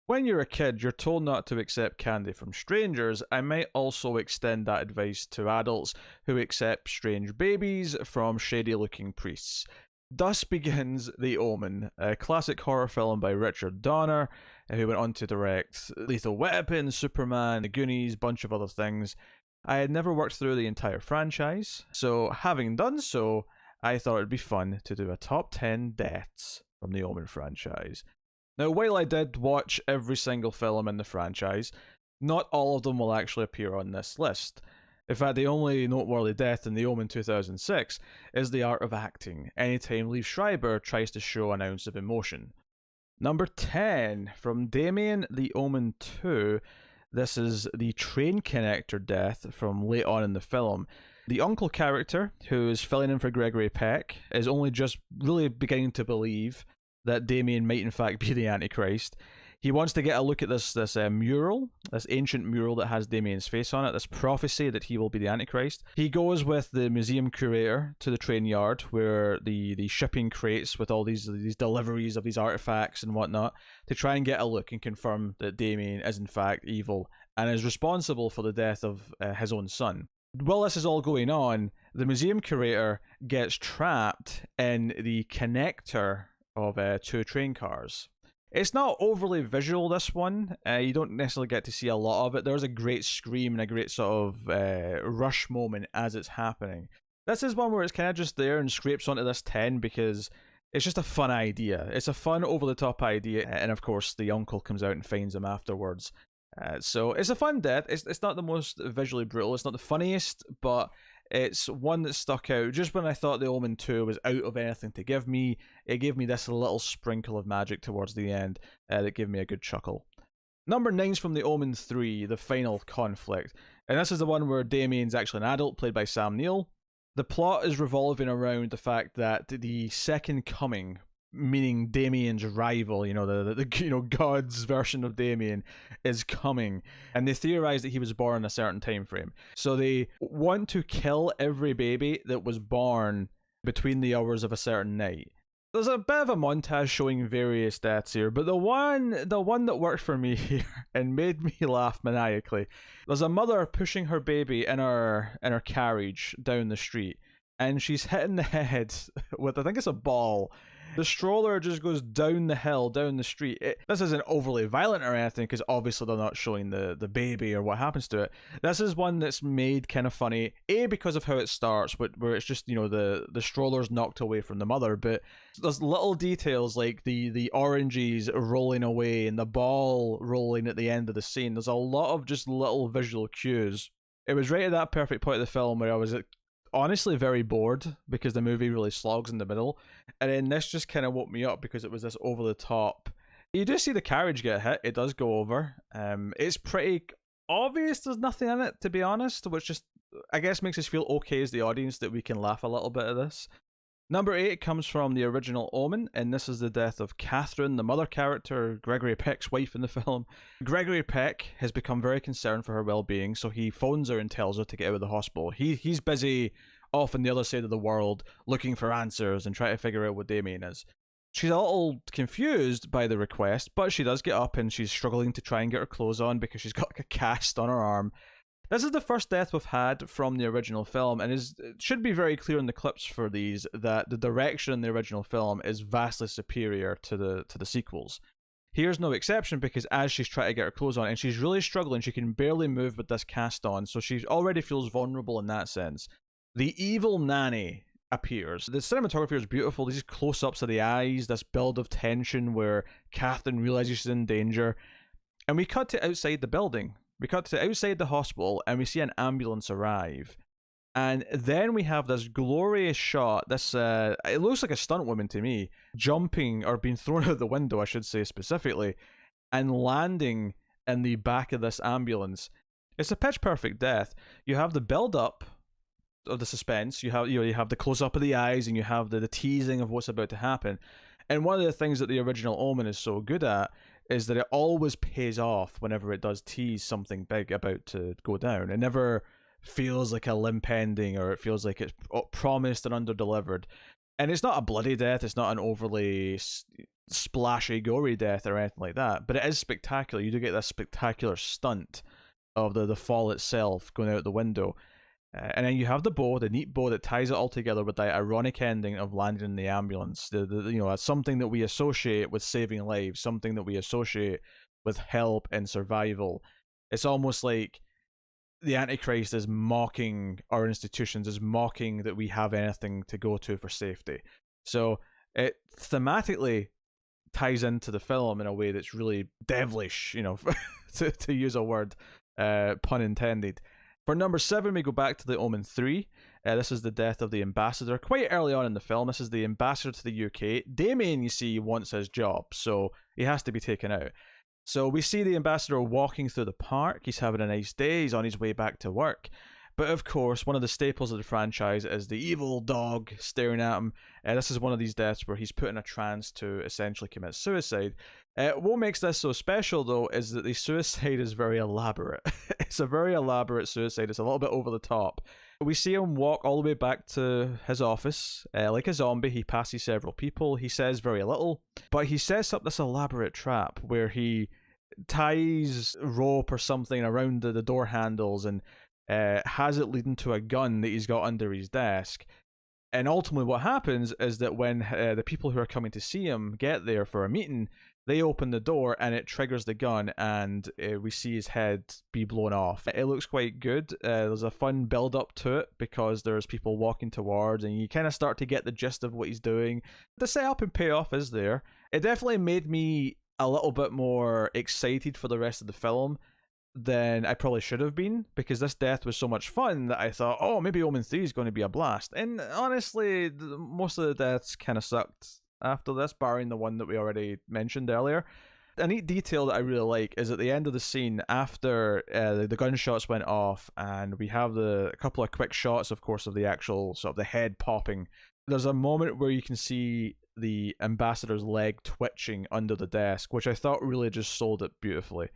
When you're a kid, you're told not to accept candy from strangers. I might also extend that advice to adults who accept strange babies from shady looking priests. Thus begins The Omen, a classic horror film by Richard Donner, who went on to direct Lethal Weapon, Superman, The Goonies, bunch of other things. I had never worked through the entire franchise, so having done so, I thought it'd be fun to do a top 10 deaths from the Omen franchise. Now, while I did watch every single film in the franchise, not all of them will actually appear on this list. In fact, the only noteworthy death in The Omen 2006 is the art of acting, anytime Liev Schreiber tries to show an ounce of emotion. Number 10, from Damien The Omen 2, this is the train connector death from late on in the film. The uncle character, who is filling in for Gregory Peck, is only just really beginning to believe that Damien might in fact be the Antichrist. He wants to get a look at this mural, this ancient mural that has Damien's face on it, this prophecy that he will be the Antichrist. He goes with the museum curator to the train yard where the shipping crates with all these deliveries of these artifacts and whatnot to try and get a look and confirm that Damien is in fact evil and is responsible for the death of his own son. While this is all going on, the museum curator gets trapped in the connector of two train cars. It's not overly visual, this one. You don't necessarily get to see a lot of it. There's a great scream and a great sort of rush moment as it's happening. This is one where it's kind of just there and scrapes onto this 10 because it's just a fun idea. It's a fun, over-the-top idea. And of course, the uncle comes out and finds him afterwards. So it's a fun death. It's not the most visually brutal. It's not the funniest, but it's one that stuck out. Just when I thought The Omen 2 was out of anything to give me, it gave me this little sprinkle of magic towards the end that gave me a good chuckle. Number 9's from The Omen 3, The Final Conflict. And this is the one where Damien's actually an adult, played by Sam Neill. The plot is revolving around the fact that the Second Coming, meaning Damien's rival, the God's version of Damien, is coming, and they theorize that he was born in a certain time frame. So they want to kill every baby that was born between the hours of a certain night. There's a bit of a montage showing various deaths here, but the one that worked for me here and made me laugh maniacally. There's a mother pushing her baby in her carriage down the street, and she's hitting the head with, I think it's a ball. The stroller just goes down the hill, down the street. This isn't overly violent or anything, because obviously they're not showing the baby or what happens to it. This is one that's made kind of funny, A, because of how it starts, where it's just, the stroller's knocked away from the mother, but there's little details like the oranges rolling away and the ball rolling at the end of the scene. There's a lot of just little visual cues. It was right at that perfect point of the film where I was honestly very bored because the movie really slogs in the middle, and then this just kind of woke me up because it was this over the top. You do see the carriage get hit, it does go over. It's pretty obvious there's nothing in it, to be honest, which just I guess makes us feel okay as the audience that we can laugh a little bit at this. Number 8 comes from the original Omen, and this is the death of Catherine, the mother character, Gregory Peck's wife in the film. Gregory Peck has become very concerned for her well-being, so he phones her and tells her to get out of the hospital. He's busy off on the other side of the world looking for answers and trying to figure out what Damien is. She's a little confused by the request, but she does get up and she's struggling to try and get her clothes on because she's got like a cast on her arm. This is the first death we've had from the original film, and it should be very clear in the clips for these that the direction in the original film is vastly superior to the sequels. Here's no exception, because as she's trying to get her clothes on, and she's really struggling, she can barely move with this cast on, so she already feels vulnerable in that sense. The evil nanny appears. The cinematography is beautiful. These close-ups of the eyes, this build of tension where Catherine realizes she's in danger, and we cut to outside the building. We cut to outside the hospital and we see an ambulance arrive. And then we have this glorious shot, it looks like a stunt woman to me, jumping, or being thrown out the window, I should say specifically, and landing in the back of this ambulance. It's a pitch perfect death. You have the build-up of the suspense, you have the close-up of the eyes, and you have the teasing of what's about to happen. And one of the things that the original Omen is so good at is that it always pays off whenever it does tease something big about to go down. It never feels like a limp ending, or it feels like it's promised and underdelivered. And it's not a bloody death, it's not an overly splashy, gory death or anything like that, but it is spectacular. You do get this spectacular stunt of the fall itself going out the window. And then you have the neat bow that ties it all together with that ironic ending of landing in the ambulance. That's something that we associate with saving lives, something that we associate with help and survival. It's almost like the Antichrist is mocking our institutions, is mocking that we have anything to go to for safety. So it thematically ties into the film in a way that's really devilish, to use a word, pun intended. For number 7, we go back to the Omen 3. This is the death of the ambassador. Quite early on in the film, this is the ambassador to the UK. Damien, you see, wants his job, so he has to be taken out. So we see the ambassador walking through the park. He's having a nice day. He's on his way back to work. But of course, one of the staples of the franchise is the evil dog staring at him. This is one of these deaths where he's put in a trance to essentially commit suicide. What makes this so special, though, is that the suicide is very elaborate. It's a very elaborate suicide. It's a little bit over the top. We see him walk all the way back to his office. Like a zombie, he passes several people. He says very little, but he sets up this elaborate trap where he ties rope or something around the door handles and has it leading to a gun that he's got under his desk. And ultimately what happens is that when the people who are coming to see him get there for a meeting, they open the door and it triggers the gun, and we see his head be blown off. It looks quite good. There's a fun build up to it because there's people walking towards, and you kind of start to get the gist of what he's doing. The setup and payoff is there. It definitely made me a little bit more excited for the rest of the film than I probably should have been, because this death was so much fun that I thought, oh, maybe Omen 3 is going to be a blast. And honestly, most of the deaths kind of sucked after this, barring the one that we already mentioned earlier. A neat detail that I really like is at the end of the scene, after the gunshots went off, and we have a couple of quick shots, of course, of the actual sort of the head popping. There's a moment where you can see the ambassador's leg twitching under the desk, which I thought really just sold it beautifully.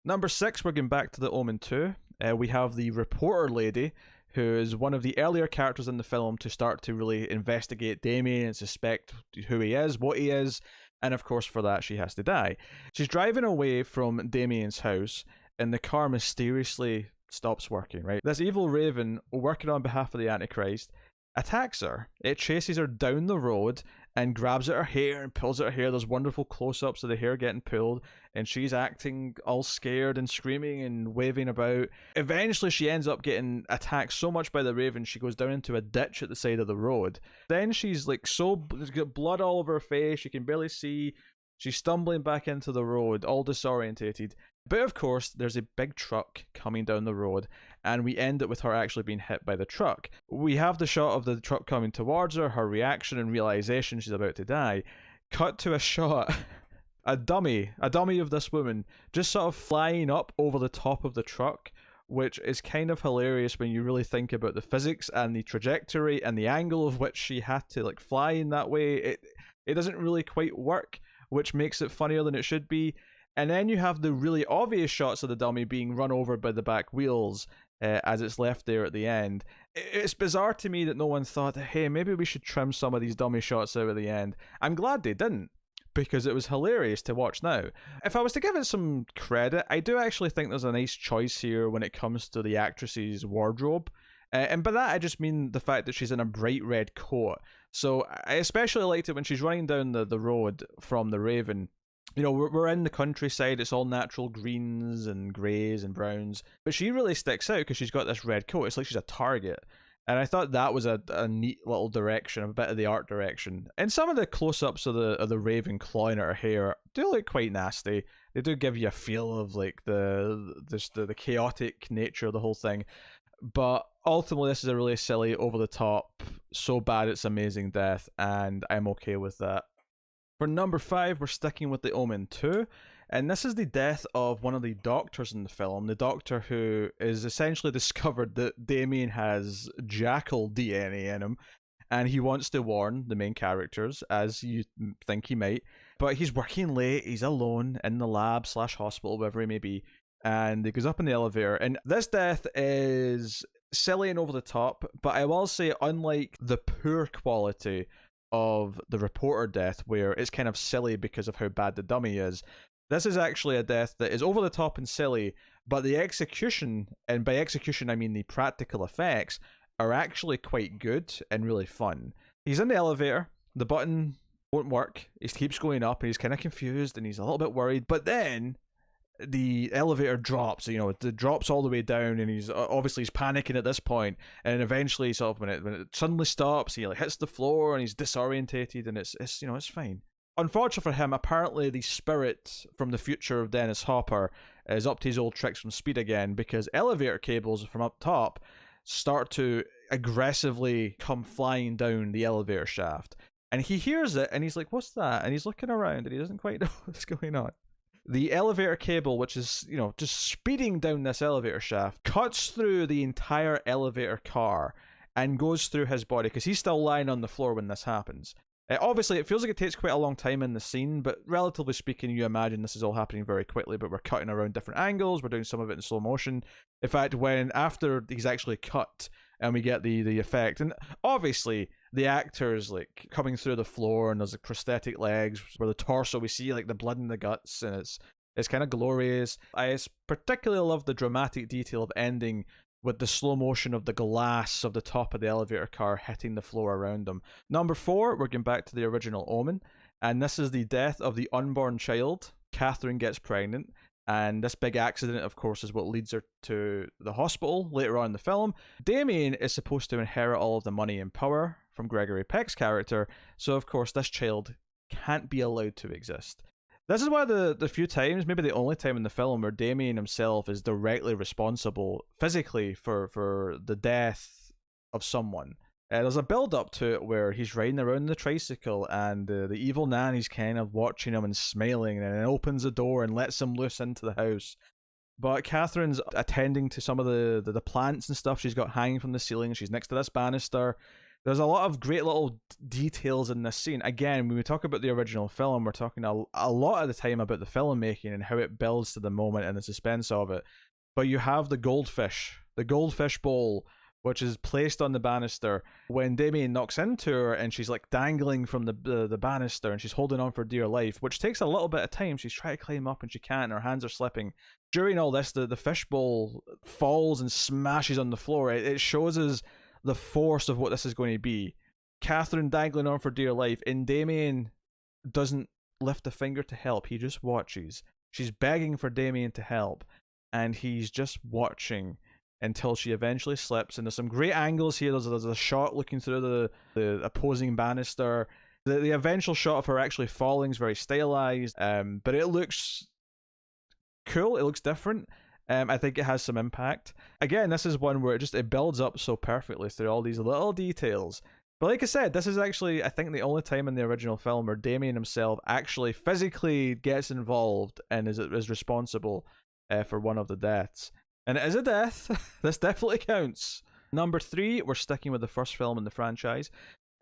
Number 6, we're going back to the Omen 2. We have the reporter lady, who is one of the earlier characters in the film to start to really investigate Damien and suspect who he is, what he is, and of course for that she has to die. She's driving away from Damien's house, and the car mysteriously stops working, right? This evil raven, working on behalf of the Antichrist, attacks her. It chases her down the road and grabs at her hair and pulls at her hair. There's wonderful close-ups of the hair getting pulled, and she's acting all scared and screaming and waving about. Eventually she ends up getting attacked so much by the raven she goes down into a ditch at the side of the road. Then she's like got blood all over her face, you can barely see. She's stumbling back into the road, all disorientated. But of course, there's a big truck coming down the road, and we end it with her actually being hit by the truck. We have the shot of the truck coming towards her, her reaction and realization she's about to die. Cut to a shot, a dummy of this woman just sort of flying up over the top of the truck, which is kind of hilarious when you really think about the physics and the trajectory and the angle of which she had to like fly in that way. It doesn't really quite work, which makes it funnier than it should be. And then you have the really obvious shots of the dummy being run over by the back wheels as it's left there at the end. It's bizarre to me that no one thought, hey, maybe we should trim some of these dummy shots out at the end. I'm glad they didn't, because it was hilarious to watch now. If I was to give it some credit, I do actually think there's a nice choice here when it comes to the actress's wardrobe. And by that, I just mean the fact that she's in a bright red coat. So I especially liked it when she's running down the road from the Raven. You know, we're in the countryside, it's all natural greens and greys and browns, but she really sticks out because she's got this red coat. It's like she's a target. And I thought that was a neat little direction, a bit of the art direction. And some of the close-ups of the Raven clawing at her hair do look quite nasty. They do give you a feel of like the chaotic nature of the whole thing. But ultimately, this is a really silly, over-the-top, so bad it's amazing death, and I'm okay with that. For number 5, we're sticking with the Omen 2, and this is the death of one of the doctors in the film, the doctor who is essentially discovered that Damien has jackal DNA in him, and he wants to warn the main characters, as you think he might, but he's working late, he's alone in the lab/hospital, wherever he may be, and he goes up in the elevator, and this death is silly and over the top, but I will say, unlike the poor quality of the reporter death, where it's kind of silly because of how bad the dummy is. This is actually a death that is over the top and silly, but the execution, and by execution I mean the practical effects, are actually quite good and really fun. He's in the elevator, the button won't work, he keeps going up and he's kind of confused and he's a little bit worried, but then the elevator drops, it drops all the way down, and he's panicking at this point, and eventually sort of when it suddenly stops, he like hits the floor and he's disorientated, and it's fine. Unfortunately for him, apparently the spirit from the future of Dennis Hopper is up to his old tricks from Speed again, because elevator cables from up top start to aggressively come flying down the elevator shaft, and he hears it and he's like, what's that? And he's looking around and he doesn't quite know what's going on. The elevator cable, which is, just speeding down this elevator shaft, cuts through the entire elevator car and goes through his body, because he's still lying on the floor when this happens. Obviously, it feels like it takes quite a long time in the scene, but relatively speaking, you imagine this is all happening very quickly, but we're cutting around different angles, we're doing some of it in slow motion. In fact, after he's actually cut, and we get the effect, and obviously the actors like coming through the floor, and there's like prosthetic legs where the torso, we see like the blood and the guts, and it's kind of glorious. I particularly love the dramatic detail of ending with the slow motion of the glass of the top of the elevator car hitting the floor around them. Number 4, we're going back to the original Omen, and this is the death of the unborn child. Catherine gets pregnant, and this big accident, of course, is what leads her to the hospital later on in the film. Damien is supposed to inherit all of the money and power from Gregory Peck's character, so of course this child can't be allowed to exist. This is one of the few times, maybe the only time in the film, where Damien himself is directly responsible physically for the death of someone. There's a build up to it where he's riding around the tricycle, and the evil nanny's kind of watching him and smiling, and then opens the door and lets him loose into the house. But Catherine's attending to some of the plants and stuff she's got hanging from the ceiling. She's next to this banister. There's a lot of great little details in this scene. Again, when we talk about the original film, we're talking a lot of the time about the filmmaking and how it builds to the moment and the suspense of it. But you have the goldfish bowl, which is placed on the banister when Damien knocks into her, and she's like dangling from the banister, and she's holding on for dear life, which takes a little bit of time. She's trying to climb up and she can't, and her hands are slipping. During all this, the fishbowl falls and smashes on the floor. It shows us the force of what this is going to be. Catherine dangling on for dear life, and Damien doesn't lift a finger to help. He just watches. She's begging for Damien to help, and he's just watching until she eventually slips. And there's some great angles here. There's a shot looking through the opposing banister. The eventual shot of her actually falling is very stylized, but it looks cool. It looks different. I think it has some impact. Again, this is one where it builds up so perfectly through all these little details. But like I said, this is actually, I think, the only time in the original film where Damien himself actually physically gets involved and is responsible for one of the deaths. And it is a death. This definitely counts. Number 3, we're sticking with the first film in the franchise.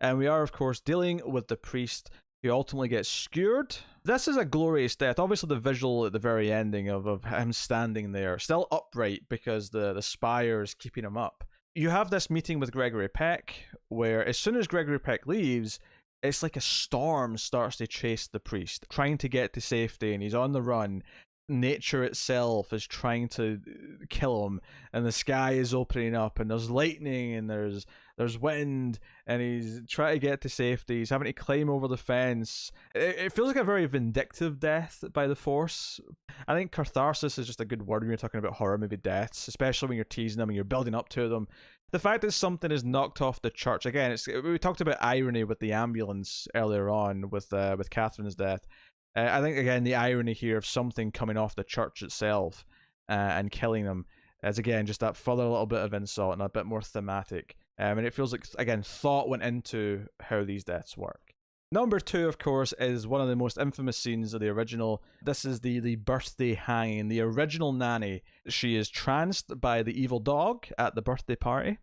And we are, of course, dealing with the priest who ultimately gets skewered. This is a glorious death. Obviously, the visual at the very ending of him standing there, still upright because the spire is keeping him up. You have this meeting with Gregory Peck, where as soon as Gregory Peck leaves, it's like a storm starts to chase the priest, trying to get to safety, and he's on the run. Nature itself is trying to kill him, and the sky is opening up, and there's lightning, and there's wind, and he's trying to get to safety. He's having to climb over the fence. It feels like a very vindictive death by the Force. I think catharsis is just a good word when you're talking about horror movie deaths, especially when you're teasing them and you're building up to them. The fact that something is knocked off the church, again, we talked about irony with the ambulance earlier on with Catherine's death. I think, again, the irony here of something coming off the church itself and killing them is, again, just that further little bit of insult and a bit more thematic. And it feels like, again, thought went into how these deaths work. Number 2, of course, is one of the most infamous scenes of the original. This is the birthday hanging. The original nanny, she is tranced by the evil dog at the birthday party,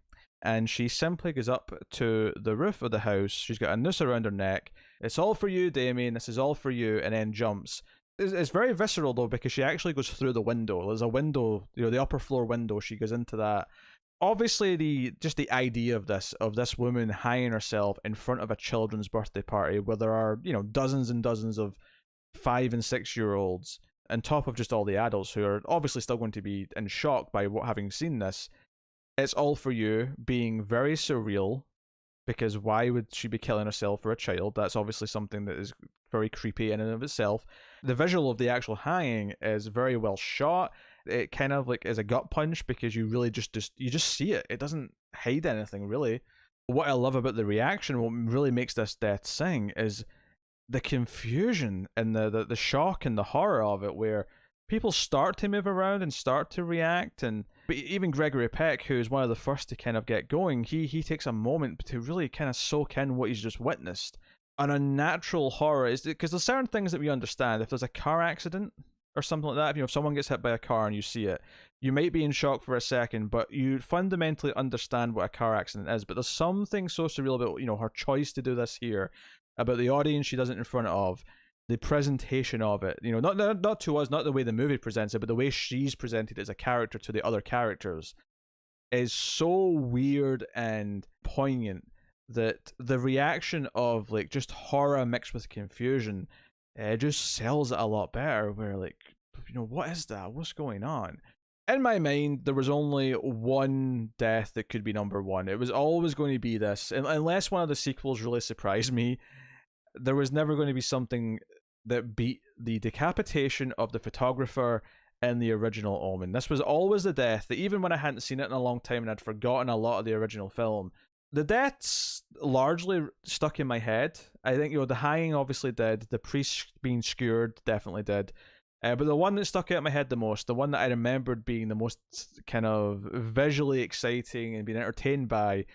and she simply goes up to the roof of the house. She's got a noose around her neck. It's all for you, Damien. This is all for you. And then jumps. It's very visceral, though, because she actually goes through the window. There's a window, the upper floor window. She goes into that. obviously the idea of this woman hanging herself in front of a children's birthday party where there are, dozens and dozens of 5 and 6 year olds, on top of just all the adults who are obviously still going to be in shock by having seen this. It's all for you, being very surreal, because why would she be killing herself for a child? That's obviously something that is very creepy in and of itself. The visual of the actual hanging is very well shot. It kind of like is a gut punch because you really just you just see it. It doesn't hide anything really. What I love about the reaction, what really makes this death sing, is the confusion and the shock and the horror of it, where people start to move around and start to react. And but even Gregory Peck, who is one of the first to kind of get going, he takes a moment to really kind of soak in what he's just witnessed. An unnatural horror is because there's certain things that we understand. If there's a car accident or something like that, if someone gets hit by a car and you see it, you might be in shock for a second, but you fundamentally understand what a car accident is. But there's something so surreal about her choice to do this here, about the audience she does it in front of, the presentation of it. Not to us, not the way the movie presents it, but the way she's presented as a character to the other characters is so weird and poignant that the reaction of like just horror mixed with confusion just sells it a lot better. Where like, what is that? What's going on? In my mind, there was only one death that could be number one. It was always going to be this, unless one of the sequels really surprised me. There was never going to be something that beat the decapitation of the photographer in the original Omen. This was always the death that, even when I hadn't seen it in a long time and I'd forgotten a lot of the original film, the deaths largely stuck in my head. I think, the hanging obviously did, the priest being skewered definitely did. But the one that stuck out in my head the most, the one that I remembered being the most kind of visually exciting and being entertained by,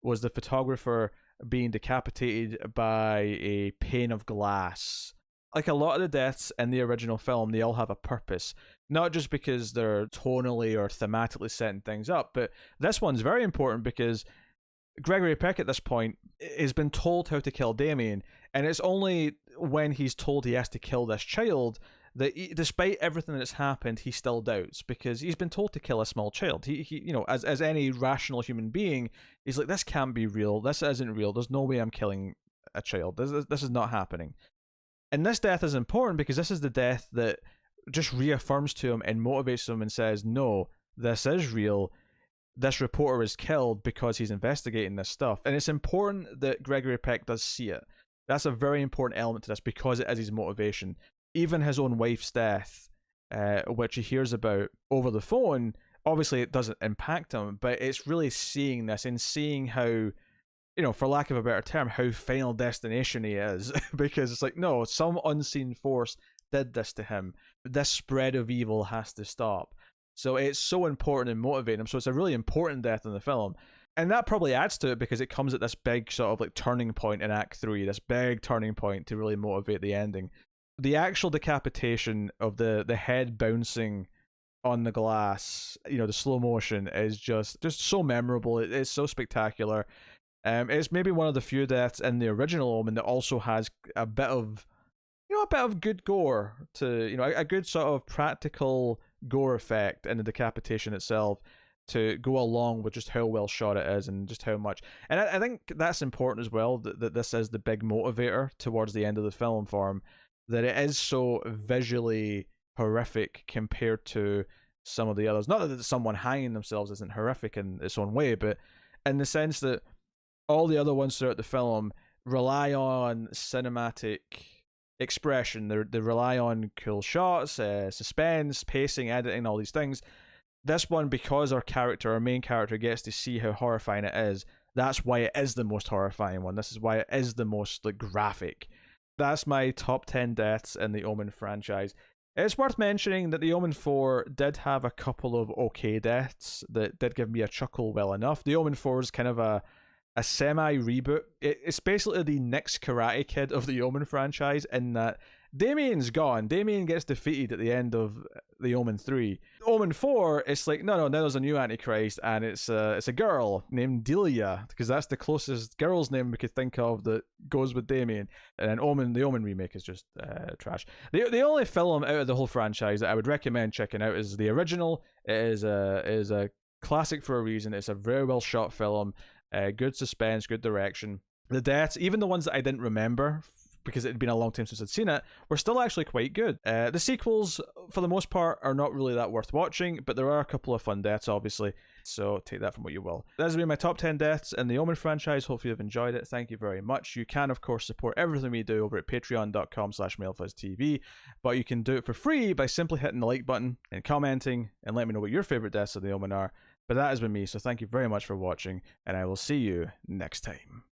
was the photographer being decapitated by a pane of glass. Like a lot of the deaths in the original film, they all have a purpose. Not just because they're tonally or thematically setting things up, but this one's very important because Gregory Peck at this point has been told how to kill Damien, and it's only when he's told he has to kill this child that despite everything that's happened, he still doubts, because he's been told to kill a small child. He as any rational human being, he's like, this can't be real. This isn't real. There's no way I'm killing a child. This is not happening. And this death is important because this is the death that just reaffirms to him and motivates him and says, no, this is real. This reporter is killed because he's investigating this stuff. And it's important that Gregory Peck does see it. That's a very important element to this because it is his motivation. Even his own wife's death, which he hears about over the phone, obviously it doesn't impact him, but it's really seeing this and seeing how, for lack of a better term, how Final Destination he is. Because it's like, no, some unseen force did this to him. This spread of evil has to stop. So it's so important and motivating him. So it's a really important death in the film. And that probably adds to it because it comes at this big sort of like turning point in Act 3, this big turning point to really motivate the ending. The actual decapitation of the head bouncing on the glass, the slow motion is just so memorable. It's so spectacular. It's maybe one of the few deaths in the original Omen that also has a bit of good gore to, a good sort of practical gore effect in the decapitation itself to go along with just how well shot it is and just how much. And I think that's important as well, that this is the big motivator towards the end of the film for him, that it is so visually horrific compared to some of the others. Not that someone hanging themselves isn't horrific in its own way, but in the sense that all the other ones throughout the film rely on cinematic expression. They rely on cool shots, suspense, pacing, editing, all these things. This one, because our main character, gets to see how horrifying it is, that's why it is the most horrifying one. This is why it is the most graphic. That's my top 10 deaths in the Omen franchise. It's worth mentioning that the Omen 4 did have a couple of okay deaths that did give me a chuckle well enough. The Omen 4 is kind of a semi-reboot. It's basically the next Karate Kid of the Omen franchise, in that Damien's gone. Damien gets defeated at the end of the Omen 3. Omen 4, it's like, no, now there's a new Antichrist, and it's a girl named Delia, because that's the closest girl's name we could think of that goes with Damien. And then the Omen remake is just trash. The only film out of the whole franchise that I would recommend checking out is the original. It is a classic for a reason. It's a very well shot film, good suspense, good direction. The deaths, even the ones that I didn't remember because it had been a long time since I'd seen it, were still actually quite good. The sequels, for the most part, are not really that worth watching, but there are a couple of fun deaths, obviously, so take that from what you will. That has been my top 10 deaths in the Omen franchise. Hopefully you've enjoyed it. Thank you very much. You can, of course, support everything we do over at patreon.com/MailFuzzTV, but you can do it for free by simply hitting the like button and commenting and let me know what your favorite deaths of the Omen are. But that has been me, so thank you very much for watching, and I will see you next time.